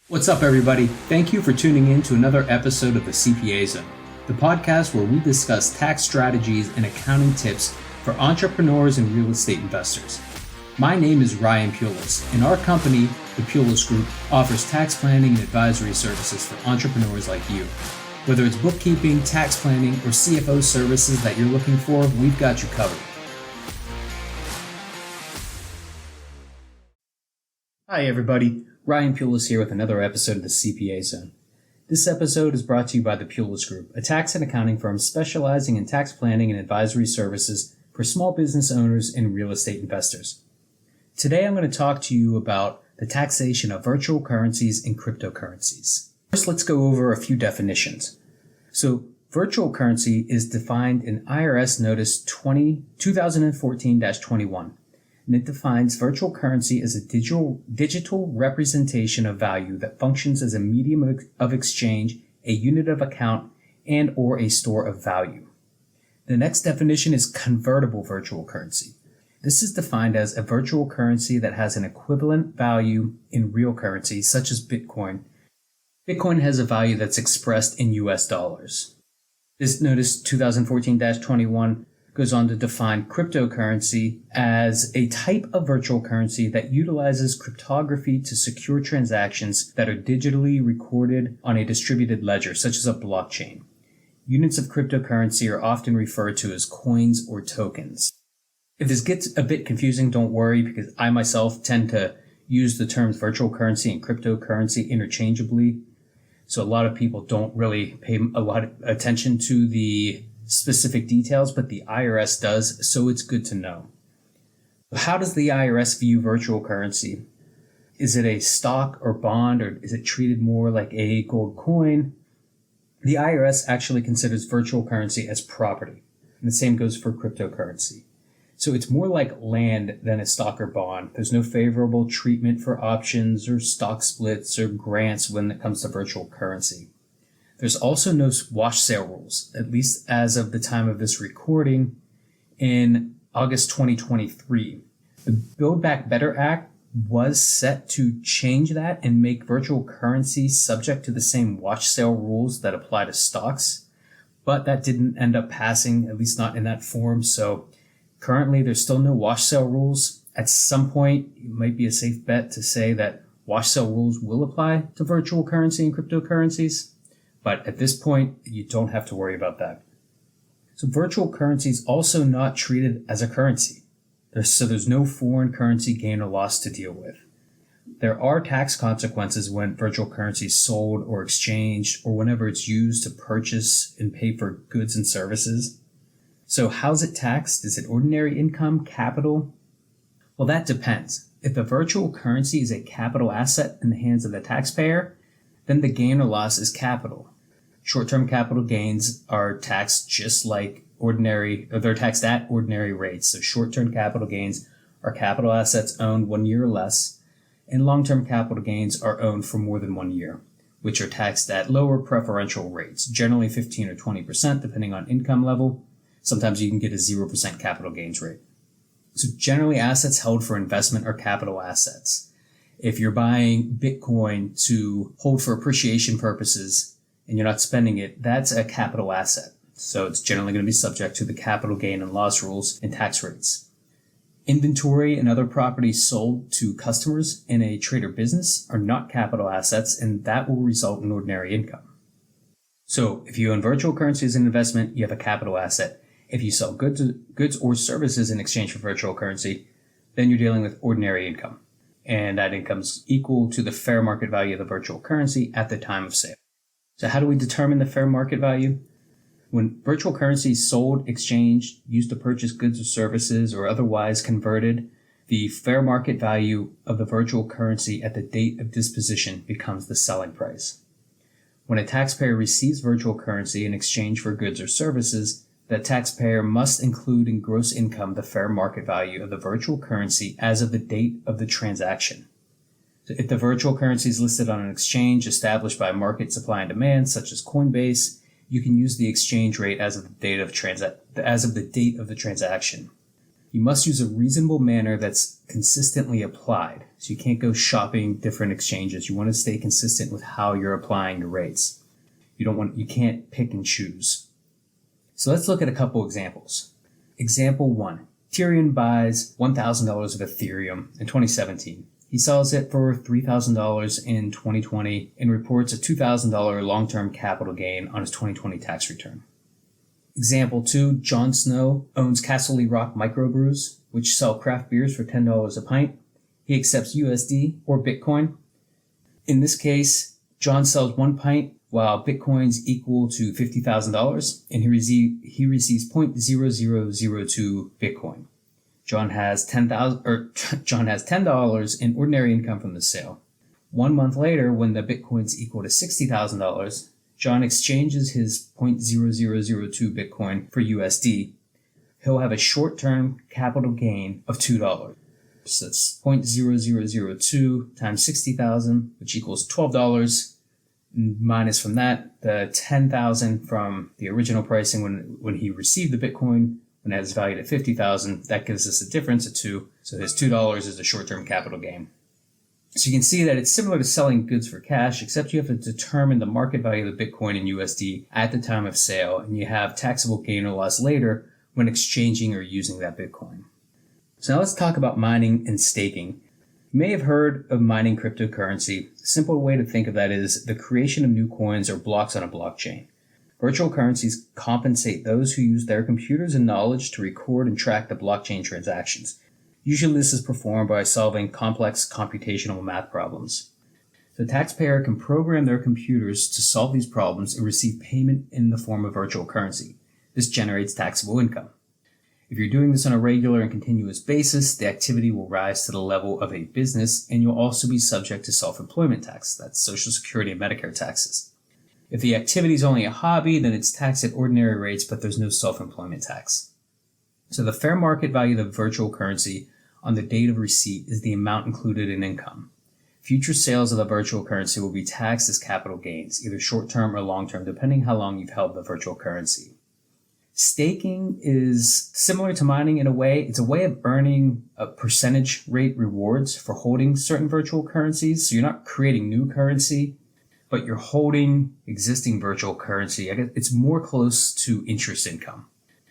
What's up, everybody? Thank you for tuning in to another episode of the CPA Zone, the podcast where we discuss tax strategies and accounting tips for entrepreneurs and real estate investors. My name is Ryan Pulis, and our company, the Pulis Group, offers tax planning and advisory services for entrepreneurs like you. Whether it's bookkeeping, tax planning, or CFO services that you're looking for, we've got you covered. Hi, everybody. Ryan Pulis here with another episode of the CPA Zone. This episode is brought to you by the Pulis Group, a tax and accounting firm specializing in tax planning and advisory services for small business owners and real estate investors. Today I'm going to talk to you about the taxation of virtual currencies and cryptocurrencies. First, let's go over a few definitions. So, virtual currency is defined in IRS Notice 2014-21. And it defines virtual currency as a digital representation of value that functions as a medium of exchange, a unit of account, and or a store of value. The next definition is convertible virtual currency. This is defined as a virtual currency that has an equivalent value in real currency, such as Bitcoin. Bitcoin has a value that's expressed in US dollars. This Notice 2014-21 goes on to define cryptocurrency as a type of virtual currency that utilizes cryptography to secure transactions that are digitally recorded on a distributed ledger, such as a blockchain. Units of cryptocurrency are often referred to as coins or tokens. If this gets a bit confusing, don't worry, because I myself tend to use the terms virtual currency and cryptocurrency interchangeably. So a lot of people don't really pay a lot of attention to the specific details, but the IRS does, so it's good to know. How does the IRS view virtual currency? Is it a stock or bond, or is it treated more like a gold coin? The IRS actually considers virtual currency as property, and the same goes for cryptocurrency. So it's more like land than a stock or bond. There's no favorable treatment for options or stock splits or grants when it comes to virtual currency. There's also no wash sale rules, at least as of the time of this recording in August 2023. The Build Back Better Act was set to change that and make virtual currency subject to the same wash sale rules that apply to stocks, but that didn't end up passing, at least not in that form. So currently there's still no wash sale rules. At some point, it might be a safe bet to say that wash sale rules will apply to virtual currency and cryptocurrencies. But at this point, you don't have to worry about that. So virtual currency is also not treated as a currency. There's no foreign currency gain or loss to deal with. There are tax consequences when virtual currency is sold or exchanged, or whenever it's used to purchase and pay for goods and services. So how's it taxed? Is it ordinary income, capital? Well, that depends. If the virtual currency is a capital asset in the hands of the taxpayer, then the gain or loss is capital. Short-term capital gains are taxed just like they're taxed at ordinary rates. So short-term capital gains are capital assets owned 1 year or less, and long-term capital gains are owned for more than 1 year, which are taxed at lower preferential rates, generally 15 or 20% depending on income level. Sometimes you can get a 0% capital gains rate. So generally assets held for investment are capital assets. If you're buying Bitcoin to hold for appreciation purposes and you're not spending it, that's a capital asset. So it's generally going to be subject to the capital gain and loss rules and tax rates. Inventory and other properties sold to customers in a trade or business are not capital assets, and that will result in ordinary income. So if you own virtual currency as an investment, you have a capital asset. If you sell goods or services in exchange for virtual currency, then you're dealing with ordinary income. And that income is equal to the fair market value of the virtual currency at the time of sale. So how do we determine the fair market value? When virtual currency is sold, exchanged, used to purchase goods or services, or otherwise converted, the fair market value of the virtual currency at the date of disposition becomes the selling price. When a taxpayer receives virtual currency in exchange for goods or services, the taxpayer must include in gross income the fair market value of the virtual currency as of the date of the transaction. So if the virtual currency is listed on an exchange established by market supply and demand, such as Coinbase, you can use the exchange rate as of the date of the transaction. You must use a reasonable manner that's consistently applied. So you can't go shopping different exchanges. You want to stay consistent with how you're applying your rates. You can't pick and choose. So let's look at a couple examples. Example 1. Herein buys $1,000 of Ethereum in 2017. He sells it for $3,000 in 2020 and reports a $2,000 long-term capital gain on his 2020 tax return. Example 2. Jon Snow owns Castle Rock microbrews, which sell craft beers for $10 a pint. He accepts USD or Bitcoin. In this case, Jon sells 1 pint while Bitcoin's equal to $50,000, and he receives 0.0002 Bitcoin. John has $10 in ordinary income from the sale. 1 month later, when the Bitcoin's equal to $60,000, John exchanges his 0.0002 Bitcoin for USD. He'll have a short-term capital gain of $2. So that's 0.0002 times 60,000, which equals $12. Minus from that the 10,000 from the original pricing when he received the Bitcoin, when it has valued at 50,000, that gives us a difference of 2. So his $2 is a short-term capital gain. So you can see that it's similar to selling goods for cash, except you have to determine the market value of the Bitcoin in USD at the time of sale, and you have taxable gain or loss later when exchanging or using that Bitcoin. So now let's talk about mining and staking. You may have heard of mining cryptocurrency. A simple way to think of that is the creation of new coins or blocks on a blockchain. Virtual currencies compensate those who use their computers and knowledge to record and track the blockchain transactions. Usually this is performed by solving complex computational math problems. The taxpayer can program their computers to solve these problems and receive payment in the form of virtual currency. This generates taxable income. If you're doing this on a regular and continuous basis, the activity will rise to the level of a business, and you'll also be subject to self-employment tax. That's Social Security and Medicare taxes. If the activity is only a hobby, then it's taxed at ordinary rates, but there's no self-employment tax. So the fair market value of virtual currency on the date of receipt is the amount included in income. Future sales of the virtual currency will be taxed as capital gains, either short-term or long-term, depending how long you've held the virtual currency. Staking is similar to mining in a way. It's a way of earning a percentage rate rewards for holding certain virtual currencies. So you're not creating new currency, but you're holding existing virtual currency. I guess it's more close to interest income.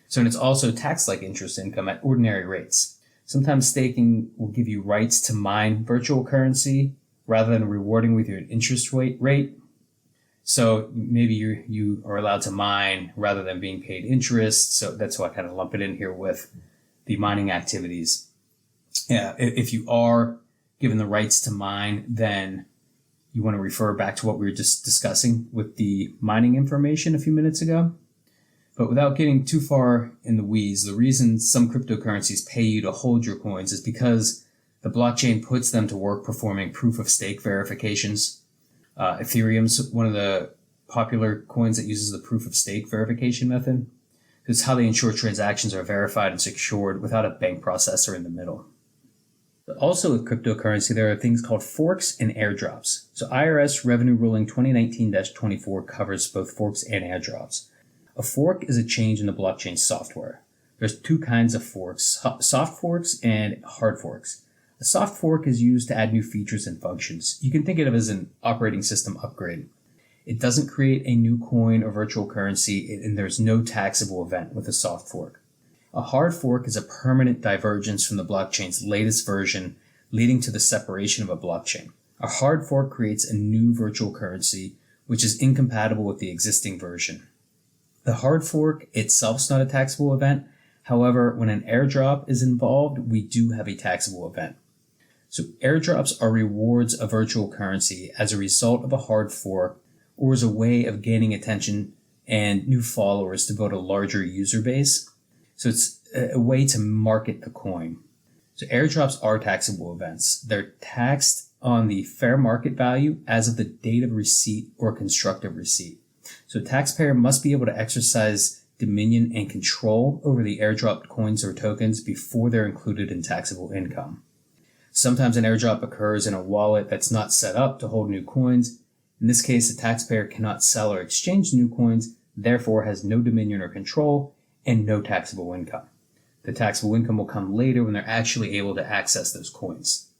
So and it's also taxed like interest income at ordinary rates. Sometimes staking will give you rights to mine virtual currency rather than rewarding with your interest rate. So maybe you are allowed to mine rather than being paid interest. So that's why I kind of lump it in here with the mining activities. Yeah, if you are given the rights to mine, then you want to refer back to what we were just discussing with the mining information a few minutes ago. But without getting too far in the weeds, the reason some cryptocurrencies pay you to hold your coins is because the blockchain puts them to work performing proof of stake verifications. Ethereum's one of the popular coins that uses the proof of stake verification method. It's how they ensure transactions are verified and secured without a bank processor in the middle. But also with cryptocurrency, there are things called forks and airdrops. So IRS Revenue Ruling 2019-24 covers both forks and airdrops. A fork is a change in the blockchain software. There's 2 kinds of forks, soft forks and hard forks. A soft fork is used to add new features and functions. You can think of it as an operating system upgrade. It doesn't create a new coin or virtual currency, and there's no taxable event with a soft fork. A hard fork is a permanent divergence from the blockchain's latest version, leading to the separation of a blockchain. A hard fork creates a new virtual currency, which is incompatible with the existing version. The hard fork itself is not a taxable event. However, when an airdrop is involved, we do have a taxable event. So airdrops are rewards of virtual currency as a result of a hard fork or as a way of gaining attention and new followers to build a larger user base. So it's a way to market the coin. So airdrops are taxable events. They're taxed on the fair market value as of the date of receipt or constructive receipt. So taxpayer must be able to exercise dominion and control over the airdropped coins or tokens before they're included in taxable income. Sometimes an airdrop occurs in a wallet that's not set up to hold new coins. In this case, the taxpayer cannot sell or exchange new coins, therefore has no dominion or control and no taxable income. The taxable income will come later when they're actually able to access those coins.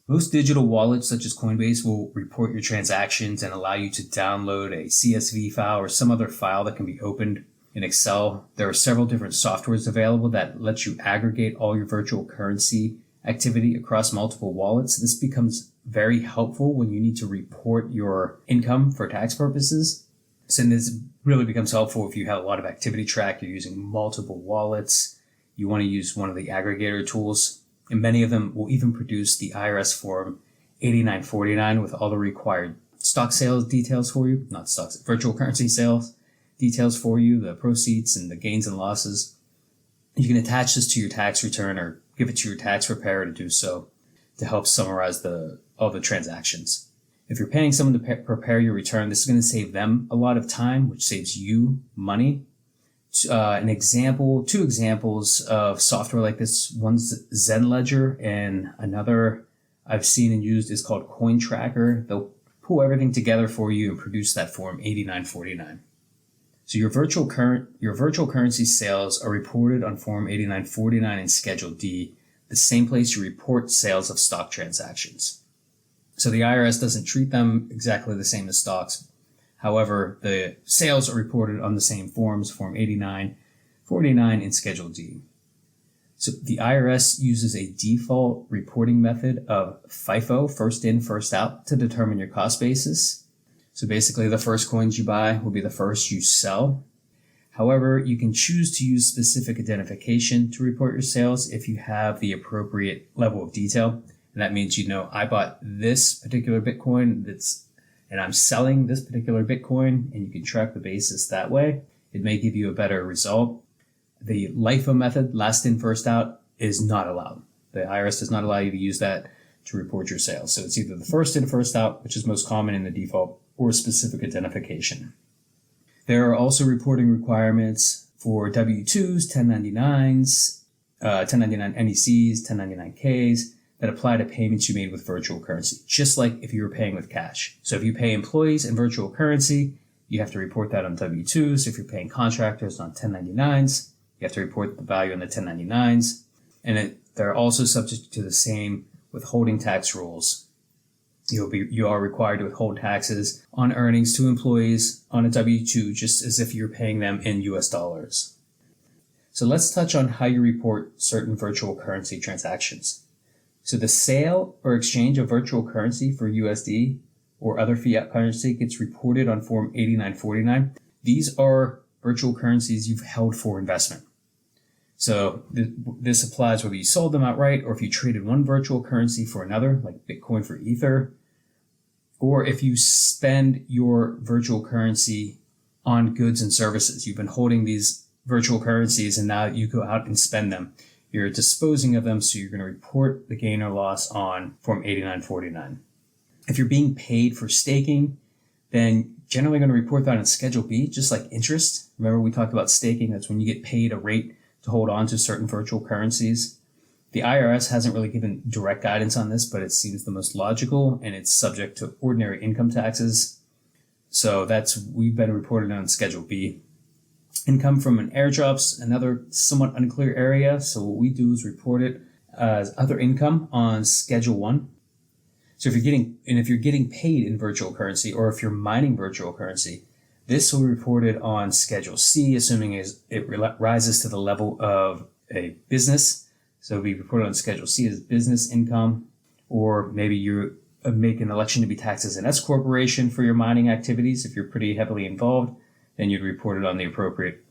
Most digital wallets, such as Coinbase, will report your transactions and allow you to download a CSV file or some other file that can be opened in Excel. There are several different softwares available that let you aggregate all your virtual currency activity across multiple wallets. This becomes very helpful when you need to report your income for tax purposes. So this really becomes helpful if you have a lot of activity track, you're using multiple wallets, you want to use one of the aggregator tools, and many of them will even produce the IRS form 8949 with all the required stock sales details for you, not stocks, virtual currency sales details for you, the proceeds and the gains and losses. You can attach this to your tax return or give it to your tax preparer to do so to help summarize all the transactions. If you're paying someone to prepare your return, this is going to save them a lot of time, which saves you money. Two examples of software like this. One's Zenledger, and another I've seen and used is called Coin Tracker. They'll pull everything together for you and produce that form 8949. So your virtual currency sales are reported on Form 8949 in Schedule D, the same place you report sales of stock transactions. So the IRS doesn't treat them exactly the same as stocks. However, the sales are reported on the same forms, Form 8949 in Schedule D. So the IRS uses a default reporting method of FIFO, first in, first out, to determine your cost basis. So basically the first coins you buy will be the first you sell. However, you can choose to use specific identification to report your sales if you have the appropriate level of detail. And that means, I bought this particular Bitcoin and I'm selling this particular Bitcoin, and you can track the basis that way. It may give you a better result. The LIFO method, last in, first out, is not allowed. The IRS does not allow you to use that to report your sales. So it's either the first in, first out, which is most common in the default, or specific identification. There are also reporting requirements for W-2s, 1099s, 1099 NECs, 1099Ks, that apply to payments you made with virtual currency, just like if you were paying with cash. So if you pay employees in virtual currency, you have to report that on W-2s. If you're paying contractors on 1099s, you have to report the value on the 1099s. And they're also subject to the same withholding tax rules. You are required to withhold taxes on earnings to employees on a W-2, just as if you're paying them in US dollars. So let's touch on how you report certain virtual currency transactions. So the sale or exchange of virtual currency for USD or other fiat currency gets reported on Form 8949. These are virtual currencies you've held for investment. So this applies whether you sold them outright or if you traded one virtual currency for another, like Bitcoin for Ether, or if you spend your virtual currency on goods and services. You've been holding these virtual currencies and now you go out and spend them. You're disposing of them, so you're going to report the gain or loss on Form 8949. If you're being paid for staking, then generally going to report that on Schedule B, just like interest. Remember we talked about staking, that's when you get paid a rate to hold on to certain virtual currencies. The IRS hasn't really given direct guidance on this, but it seems the most logical, and it's subject to ordinary income taxes. So we've been reported on Schedule B. Income from an airdrop's another somewhat unclear area. So what we do is report it as other income on Schedule 1. So if you're getting paid in virtual currency, or if you're mining virtual currency, this will be reported on Schedule C, assuming it rises to the level of a business. So it'll be reported on Schedule C as business income, or maybe you make an election to be taxed as an S corporation for your mining activities. If you're pretty heavily involved, then you'd report it on the appropriate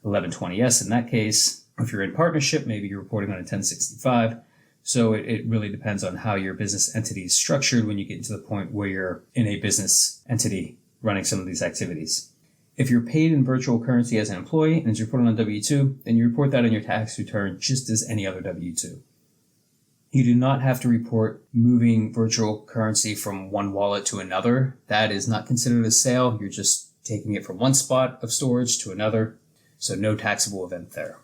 1120S in that case. If you're in partnership, maybe you're reporting on a 1065. So it really depends on how your business entity is structured when you get to the point where you're in a business entity running some of these activities. If you're paid in virtual currency as an employee and it's reported on W-2, then you report that on your tax return just as any other W-2. You do not have to report moving virtual currency from one wallet to another. That is not considered a sale. You're just taking it from one spot of storage to another. So no taxable event there.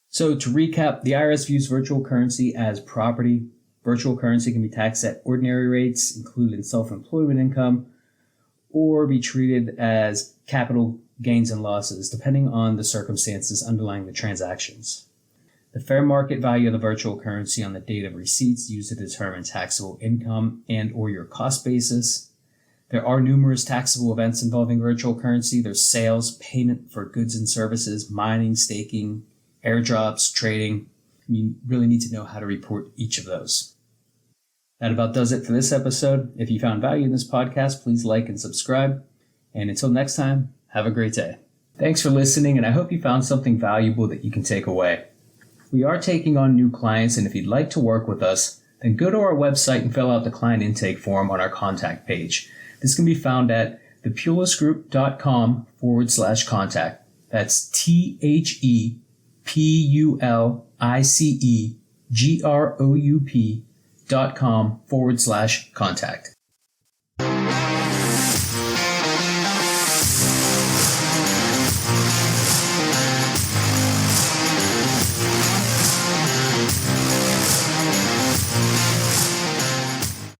So to recap, the IRS views virtual currency as property. Virtual currency can be taxed at ordinary rates, included in self-employment income, or be treated as capital gains and losses, depending on the circumstances underlying the transactions. The fair market value of the virtual currency on the date of receipts used to determine taxable income and or your cost basis. There are numerous taxable events involving virtual currency. There's sales, payment for goods and services, mining, staking, airdrops, trading. You really need to know how to report each of those. That about does it for this episode. If you found value in this podcast, please like and subscribe. And until next time, have a great day. Thanks for listening, and I hope you found something valuable that you can take away. We are taking on new clients, and if you'd like to work with us, then go to our website and fill out the client intake form on our contact page. This can be found at thepulisgroup.com/contact. That's ThePulicegroup.com/contact.